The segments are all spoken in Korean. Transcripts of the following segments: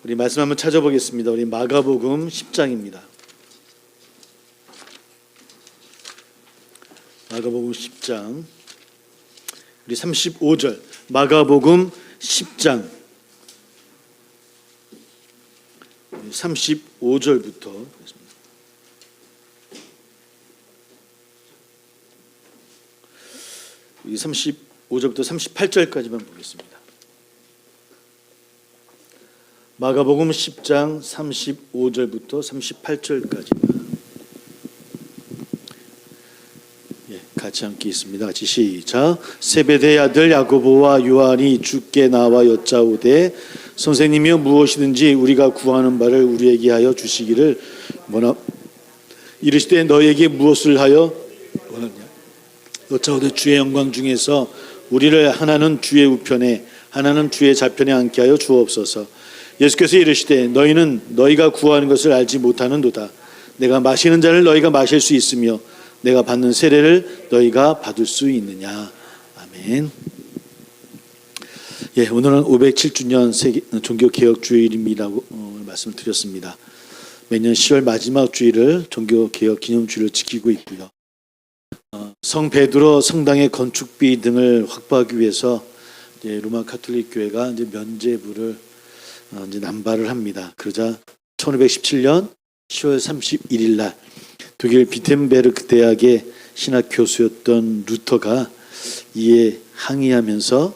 우리 말씀 한번 찾아보겠습니다. 우리 마가복음 10장입니다. 마가복음 10장 우리 35절 마가복음 10장 35절부터 보겠습니다. 이 35절부터 38절까지만 보겠습니다. 마가복음 10장 35절부터 38절까지만 같이 함께 있습니다. 같이 시작. 세베대의 아들 야고보와 요한이 주께 나와 여짜오되 선생님이여 무엇이든지 우리가 구하는 바를 우리에게 하여 주시기를 원하 이르시되 너에게 무엇을 하여 원하냐 여짜오되 주의 영광 중에서 우리를 하나는 주의 우편에 하나는 주의 좌편에 앉게 하여 주옵소서. 예수께서 이르시되 너희는 너희가 구하는 것을 알지 못하는도다. 내가 마시는 잔을 너희가 마실 수 있으며 내가 받는 세례를 너희가 받을 수 있느냐. 아멘. 오늘은 507주년 종교개혁주일입니다고 말씀을 드렸습니다. 매년 10월 마지막 주일을 종교개혁 기념주일로 지키고 있고요. 성 베드로 성당의 건축비 등을 확보하기 위해서 로마 가톨릭 교회가 면죄부를 남발을 합니다. 그러자 1517년 10월 31일 날 독일 비텐베르크 대학의 신학 교수였던 루터가 이에 항의하면서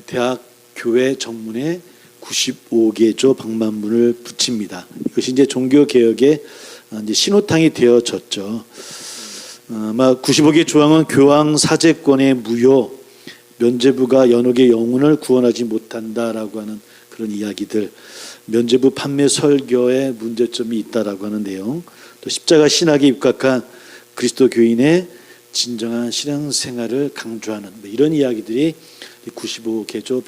대학 교회 정문에 95개조 방만문을 붙입니다. 이것이 이제 종교 개혁의 신호탄이 되어졌죠. 95개 조항은 교황 사제권의 무효, 면죄부가 연옥의 영혼을 구원하지 못한다라고 하는 그런 이야기들, 면죄부 판매 설교에 문제점이 있다라고 하는 내용, 또 십자가 신학에 입각한 그리스도 교인의 진정한 신앙생활을 강조하는 이런 이야기들이 95개조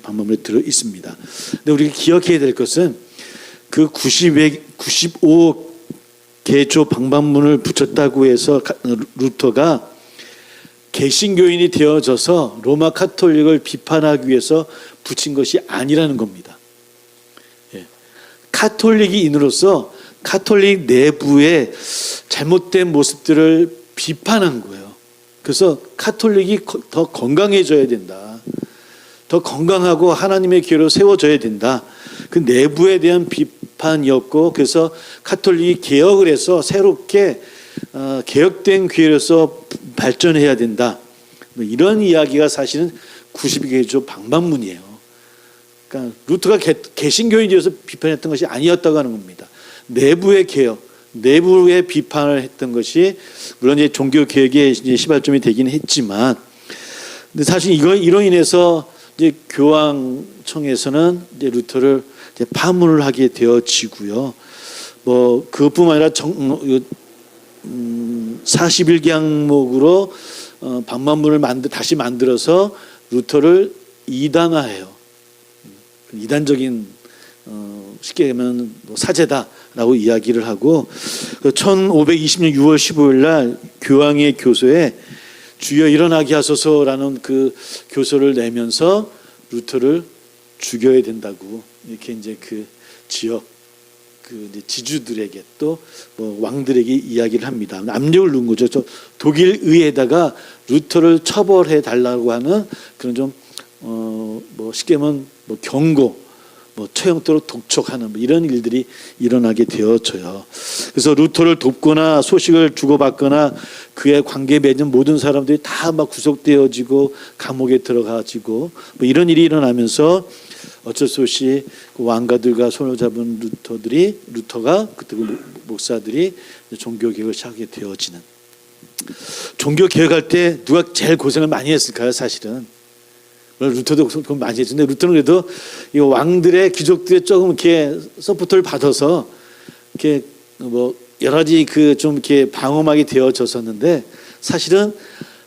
방법에 들어 있습니다. 근데 우리가 기억해야 될 것은 그 95개조 방법문을 붙였다고 해서 루터가 개신교인이 되어져서 로마 카톨릭을 비판하기 위해서 붙인 것이 아니라는 겁니다. 카톨릭인으로서 카톨릭 내부의 잘못된 모습들을 비판한 거예요. 그래서 카톨릭이 더 건강해져야 된다. 더 건강하고 하나님의 교회로 세워져야 된다. 그 내부에 대한 비판이었고, 그래서 카톨릭이 개혁을 해서 새롭게 개혁된 교회로서 발전해야 된다. 이런 이야기가 사실은 92개조 방법문이에요. 그러니까 루터가 개신교인이어서 비판했던 것이 아니었다고 하는 겁니다. 내부의 개혁, 내부의 비판을 했던 것이 물론 이제 종교 개혁의 이제 시발점이 되긴 했지만, 근데 사실 이로 인해서 이제 교황청에서는 이제 루터를 이제 파문을 하게 되어지고요. 그것뿐만 아니라 41개 항목으로 방만문을 다시 만들어서 루터를 이단화해요. 이단적인 쉽게 얘기하면 사제다라고 이야기를 하고 1520년 6월 15일 날 교황의 교서에 주여 일어나게 하소서라는 그 교서를 내면서 루터를 죽여야 된다고 이렇게 이제 그 지역 이제 지주들에게 또 왕들에게 이야기를 합니다. 압력을 넣은 거죠. 독일 의회에다가 루터를 처벌해 달라고 하는 그런 좀 쉽게 하면 경고, 처형토록 독촉하는 이런 일들이 일어나게 되어져요. 그래서 루터를 돕거나 소식을 주고받거나 그의 관계 맺은 모든 사람들이 다 구속되어지고 감옥에 들어가지고 이런 일이 일어나면서 어쩔 수 없이 그 왕가들과 손을 잡은 루터가 그때 목사들이 종교 개혁을 시작하게 되어지는. 종교 개혁할 때 누가 제일 고생을 많이 했을까요? 사실은 루터도 그건 많이 했는데 루터는 그래도 이 왕들의 귀족들의 조금 이렇게 서포트를 받아서 이렇게 여러 가지 좀 이렇게 방어막이 되어졌었는데, 사실은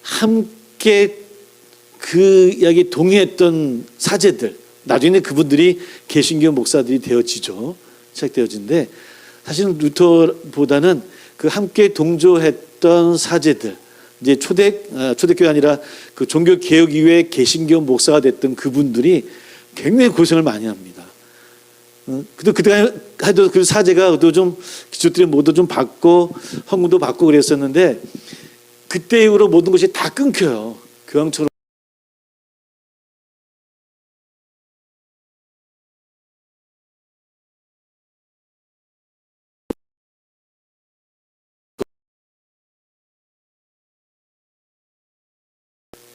함께 그 이야기 동의했던 사제들, 나중에 그분들이 개신교 목사들이 되어지죠. 시작되어지는데, 사실은 루터보다는 그 함께 동조했던 사제들, 이제 초대교회 아니라 그 종교 개혁 이후에 개신교 목사가 됐던 그분들이 굉장히 고생을 많이 합니다. 그래도 그때 해도 그 사제가 좀 기초들이 모두 좀 받고 헌금도 받고 그랬었는데 그때 이후로 모든 것이 다 끊겨요. 교황처럼.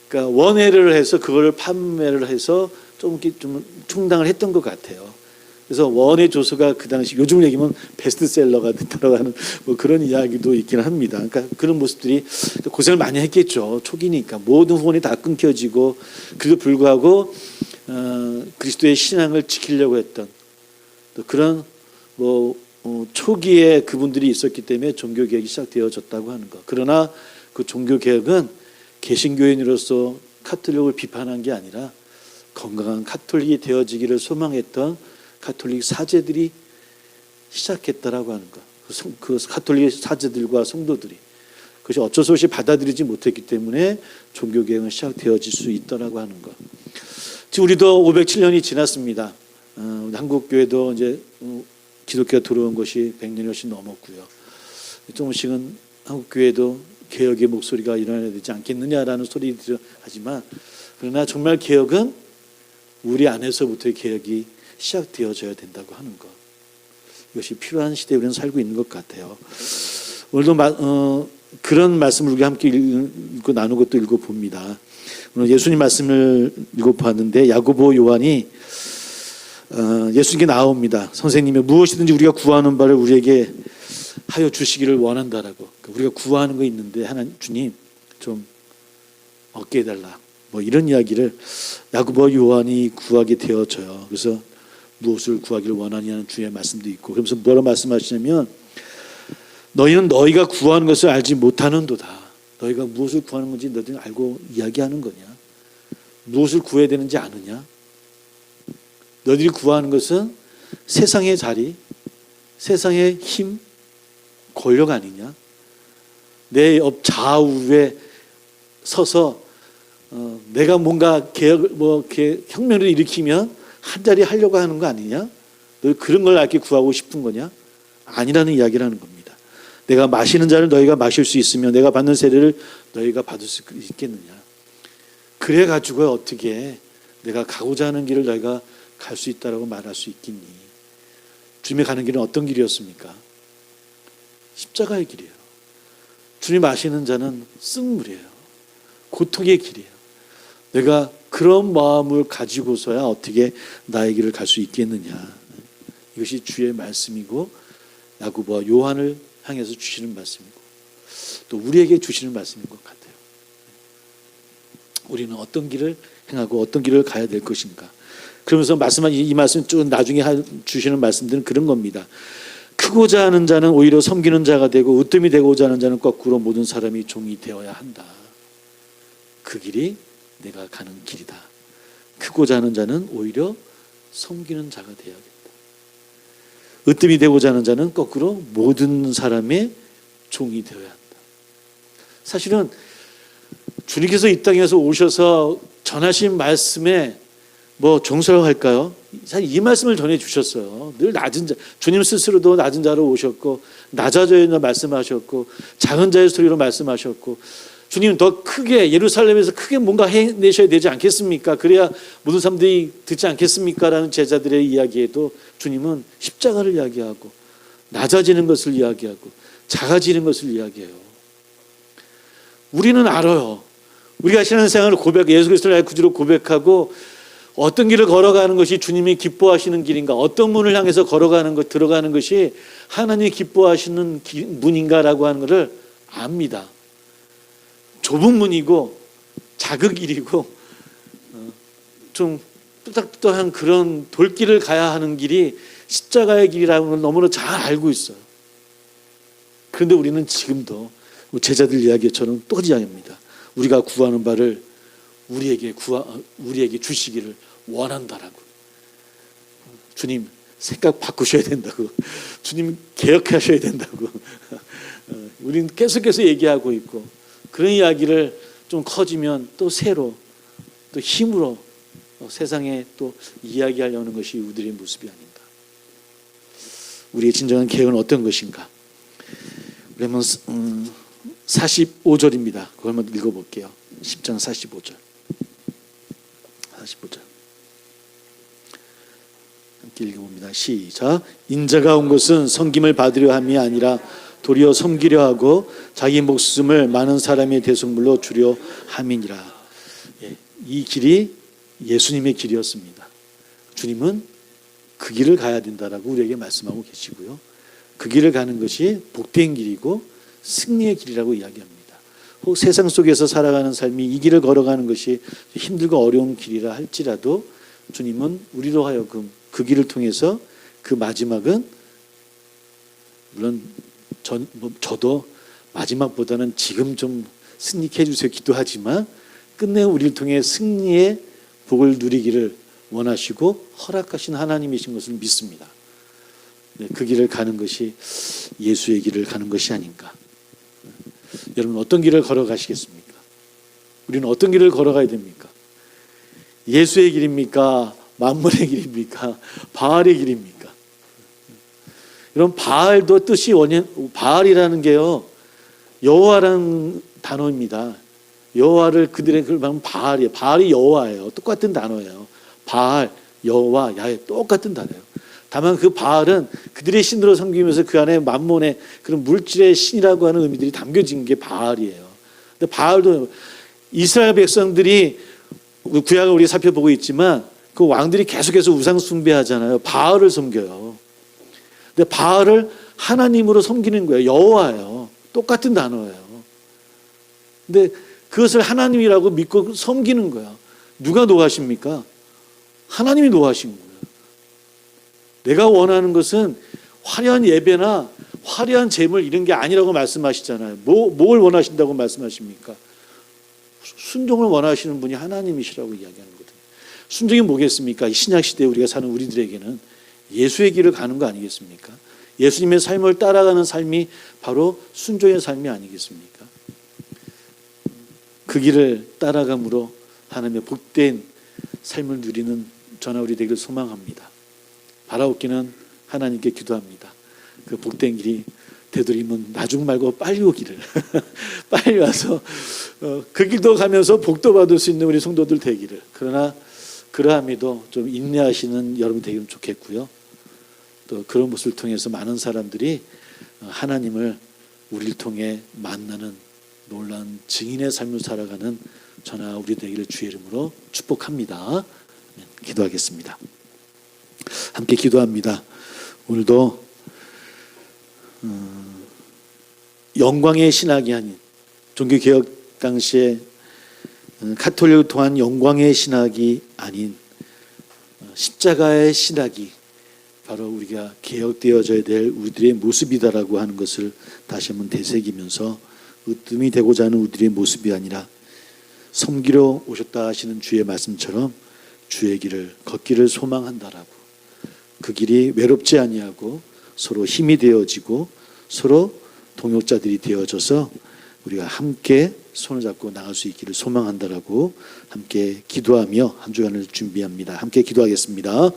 그러니까 원회를 해서 그걸 판매를 해서 좀 충당을 했던 것 같아요. 그래서 원회 조서가 그 당시 요즘 얘기면 베스트셀러가 됐다고 하는 뭐 그런 이야기도 있긴 합니다. 그러니까 그런 모습들이 고생을 많이 했겠죠. 초기니까 모든 후원이 다 끊겨지고 그래도 불구하고 그리스도의 신앙을 지키려고 했던 또 그런 초기에 그분들이 있었기 때문에 종교 개혁이 시작되어졌다고 하는 것. 그러나 그 종교 개혁은 개신교인으로서 카톨릭을 비판한 게 아니라 건강한 카톨릭이 되어지기를 소망했던 카톨릭 사제들이 시작했다라고 하는 것. 그 카톨릭 사제들과 성도들이 그것이 어쩔 수 없이 받아들이지 못했기 때문에 종교 개혁은 시작되어질 수 있다라고 하는 것. 지금 우리도 507년이 지났습니다. 한국 교회도 이제 기독교가 들어온 것이 100년이 훨씬 넘었고요. 조금씩은 한국 교회도 개혁의 목소리가 일어나야 되지 않겠느냐라는 소리를 하지만 그러나 정말 개혁은 우리 안에서부터의 개혁이 시작되어져야 된다고 하는 것. 이것이 필요한 시대에 우리는 살고 있는 것 같아요. 오늘도 그런 말씀을 우리가 함께 읽고 나누고 또 읽어봅니다. 오늘 예수님 말씀을 읽어봤는데 야고보 요한이 예수님께 나옵니다. 선생님이 무엇이든지 우리가 구하는 바를 우리에게 하여 주시기를 원한다라고. 우리가 구하는 거 있는데 하나님 주님 좀 얻게 해달라. 뭐 이런 이야기를 야고보 요한이 구하게 되어져요. 그래서 무엇을 구하기를 원하냐는 주의 말씀도 있고 그러면서 뭐라 말씀하시냐면 너희는 너희가 구하는 것을 알지 못하는도다. 너희가 무엇을 구하는 건지 너희는 알고 이야기하는 거냐? 무엇을 구해야 되는지 아느냐? 너희들이 구하는 것은 세상의 자리, 세상의 힘, 권력 아니냐? 내 옆 좌우에 서서 내가 뭔가 혁명을 일으키면 한 자리 하려고 하는 거 아니냐? 너 그런 걸 알게 구하고 싶은 거냐? 아니라는 이야기를 하는 겁니다. 내가 마시는 잔을 너희가 마실 수 있으면 내가 받는 세례를 너희가 받을 수 있겠느냐? 그래 가지고 어떻게 내가 가고자 하는 길을 너희가 갈 수 있다라고 말할 수 있겠니? 주님이 가는 길은 어떤 길이었습니까? 십자가의 길이에요. 주님 아시는 자는 쓴물이에요. 고통의 길이에요. 내가 그런 마음을 가지고서야 어떻게 나의 길을 갈 수 있겠느냐. 이것이 주의 말씀이고 야고보와 요한을 향해서 주시는 말씀이고 또 우리에게 주시는 말씀인 것 같아요. 우리는 어떤 길을 행하고 어떤 길을 가야 될 것인가. 그러면서 이 말씀 쭉 나중에 주시는 말씀들은 그런 겁니다. 크고자 하는 자는 오히려 섬기는 자가 되고 으뜸이 되고자 하는 자는 거꾸로 모든 사람이 종이 되어야 한다. 그 길이 내가 가는 길이다. 크고자 하는 자는 오히려 섬기는 자가 되어야겠다. 으뜸이 되고자 하는 자는 거꾸로 모든 사람의 종이 되어야 한다. 사실은 주님께서 이 땅에서 오셔서 전하신 말씀에 정서라고 할까요? 사실 이 말씀을 전해주셨어요. 늘 낮은 자, 주님 스스로도 낮은 자로 오셨고 낮아져야 말씀하셨고 작은 자의 소리로 말씀하셨고 주님 더 크게 예루살렘에서 크게 뭔가 해내셔야 되지 않겠습니까? 그래야 모든 사람들이 듣지 않겠습니까? 라는 제자들의 이야기에도 주님은 십자가를 이야기하고 낮아지는 것을 이야기하고 작아지는 것을 이야기해요. 우리는 알아요. 우리가 신앙생활을 예수 그리스도를 나의 구주로 고백하고 어떤 길을 걸어가는 것이 주님이 기뻐하시는 길인가, 어떤 문을 향해서 들어가는 것이 하나님이 기뻐하시는 문인가라고 하는 것을 압니다. 좁은 문이고 작은 길이고 좀 뚜닥뚜닥한 그런 돌길을 가야 하는 길이 십자가의 길이라는 걸 너무나 잘 알고 있어요. 그런데 우리는 지금도 제자들 이야기처럼 똑같이 이야기합니다. 우리가 구하는 바를 우리에게 주시기를 원한다라고. 주님 생각 바꾸셔야 된다고. 주님 개혁하셔야 된다고. 우리는 계속해서 얘기하고 있고 그런 이야기를 좀 커지면 또 새로 또 힘으로 세상에 또 이야기하려는 것이 우리의 모습이 아닌가. 우리의 진정한 개혁은 어떤 것인가? 그러면 45절입니다. 그걸 한번 읽어볼게요. 10장 45절. 45절. 함께 읽어봅니다. 시작. 인자가 온 것은 섬김을 받으려 함이 아니라 도리어 섬기려 하고 자기 목숨을 많은 사람의 대속물로 주려 함이니라. 이 길이 예수님의 길이었습니다. 주님은 그 길을 가야 된다라고 우리에게 말씀하고 계시고요. 그 길을 가는 것이 복된 길이고 승리의 길이라고 이야기합니다. 혹 세상 속에서 살아가는 삶이 이 길을 걸어가는 것이 힘들고 어려운 길이라 할지라도 주님은 우리로 하여금 그 길을 통해서 그 마지막은 물론 저도 마지막보다는 지금 좀 승리케 해주세요 기도하지만 끝내 우리를 통해 승리의 복을 누리기를 원하시고 허락하신 하나님이신 것을 믿습니다. 그 길을 가는 것이 예수의 길을 가는 것이 아닌가. 여러분 어떤 길을 걸어가시겠습니까? 우리는 어떤 길을 걸어가야 됩니까? 예수의 길입니까? 만물의 길입니까? 바알의 길입니까? 여러분 바알도 뜻이 바알이라는 게요 여호와라는 단어입니다. 여호와를 그들의 글을 보면 바알이에요. 바알이 여호와예요. 똑같은 단어예요. 바알, 여호와, 야훼 똑같은 단어예요. 다만 그 바알은 그들의 신으로 섬기면서 그 안에 만몬의 그런 물질의 신이라고 하는 의미들이 담겨진 게 바알이에요. 근데 바알도 이스라엘 백성들이 구약을 우리가 살펴보고 있지만 그 왕들이 계속해서 우상 숭배하잖아요. 바알을 섬겨요. 근데 바알을 하나님으로 섬기는 거예요. 여호와예요. 똑같은 단어예요. 근데 그것을 하나님이라고 믿고 섬기는 거야. 누가 노하십니까? 하나님이 노하신 거예요. 내가 원하는 것은 화려한 예배나 화려한 제물 이런 게 아니라고 말씀하시잖아요. 뭘 원하신다고 말씀하십니까? 순종을 원하시는 분이 하나님이시라고 이야기하는 거거든요. 순종이 뭐겠습니까? 이 신약 시대에 우리가 사는 우리들에게는 예수의 길을 가는 거 아니겠습니까? 예수님의 삶을 따라가는 삶이 바로 순종의 삶이 아니겠습니까? 그 길을 따라감으로 하나님의 복된 삶을 누리는 저나 우리 되기를 소망합니다. 바라옵기는 하나님께 기도합니다. 그 복된 길이 되도록이면 나중 말고 빨리 오기를 빨리 와서 그 길도 가면서 복도 받을 수 있는 우리 성도들 되기를. 그러나 그러함에도 좀 인내하시는 여러분 되기면 좋겠고요. 또 그런 모습을 통해서 많은 사람들이 하나님을 우리를 통해 만나는 놀라운 증인의 삶을 살아가는 저나 우리 되기를 주의 이름으로 축복합니다. 기도하겠습니다. 함께 기도합니다. 오늘도 영광의 신학이 아닌 종교개혁 당시에 가톨릭을 통한 영광의 신학이 아닌 십자가의 신학이 바로 우리가 개혁되어져야 될 우리들의 모습이다라고 하는 것을 다시 한번 되새기면서 으뜸이 되고자 하는 우리들의 모습이 아니라 섬기러 오셨다 하시는 주의 말씀처럼 주의 길을 걷기를 소망한다라고 그 길이 외롭지 아니하고 서로 힘이 되어지고 서로 동역자들이 되어져서 우리가 함께 손을 잡고 나갈 수 있기를 소망한다라고 함께 기도하며 한 주간을 준비합니다. 함께 기도하겠습니다.